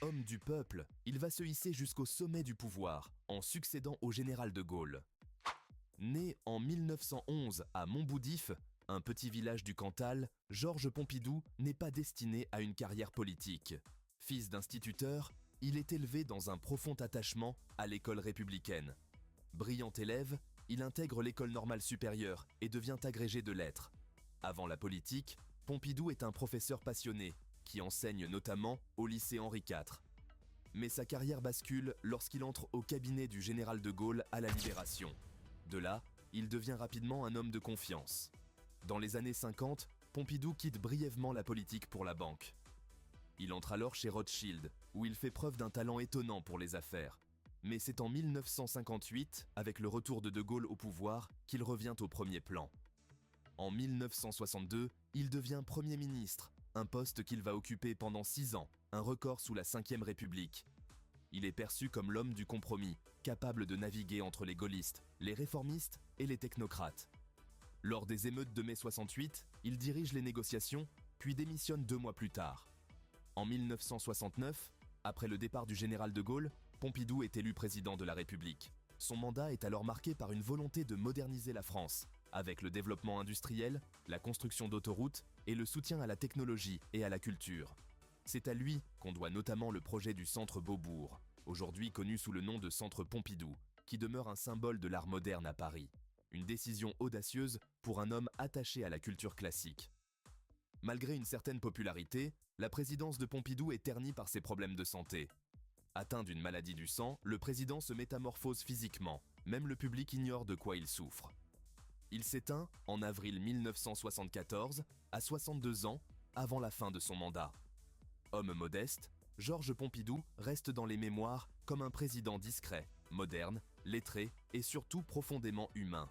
Homme du peuple, il va se hisser jusqu'au sommet du pouvoir en succédant au général de Gaulle. Né en 1911 à Montboudif, un petit village du Cantal, Georges Pompidou n'est pas destiné à une carrière politique. Fils d'instituteur, il est élevé dans un profond attachement à l'école républicaine. Brillant élève, il intègre l'école normale supérieure et devient agrégé de lettres. Avant la politique, Pompidou est un professeur passionné qui enseigne notamment au lycée Henri IV. Mais sa carrière bascule lorsqu'il entre au cabinet du général de Gaulle à la Libération. De là, il devient rapidement un homme de confiance. Dans les années 50, Pompidou quitte brièvement la politique pour la banque. Il entre alors chez Rothschild, où il fait preuve d'un talent étonnant pour les affaires. Mais c'est en 1958, avec le retour de Gaulle au pouvoir, qu'il revient au premier plan. En 1962, il devient Premier ministre, un poste qu'il va occuper pendant 6 ans, un record sous la Ve République. Il est perçu comme l'homme du compromis, capable de naviguer entre les gaullistes, les réformistes et les technocrates. Lors des émeutes de mai 68, il dirige les négociations, puis démissionne 2 mois plus tard. En 1969, après le départ du général de Gaulle, Pompidou est élu président de la République. Son mandat est alors marqué par une volonté de moderniser la France, avec le développement industriel, la construction d'autoroutes et le soutien à la technologie et à la culture. C'est à lui qu'on doit notamment le projet du Centre Beaubourg, aujourd'hui connu sous le nom de Centre Pompidou, qui demeure un symbole de l'art moderne à Paris. Une décision audacieuse pour un homme attaché à la culture classique. Malgré une certaine popularité, la présidence de Pompidou est ternie par ses problèmes de santé. Atteint d'une maladie du sang, le président se métamorphose physiquement, même le public ignore de quoi il souffre. Il s'éteint en avril 1974, à 62 ans, avant la fin de son mandat. Homme modeste, Georges Pompidou reste dans les mémoires comme un président discret, moderne, lettré et surtout profondément humain.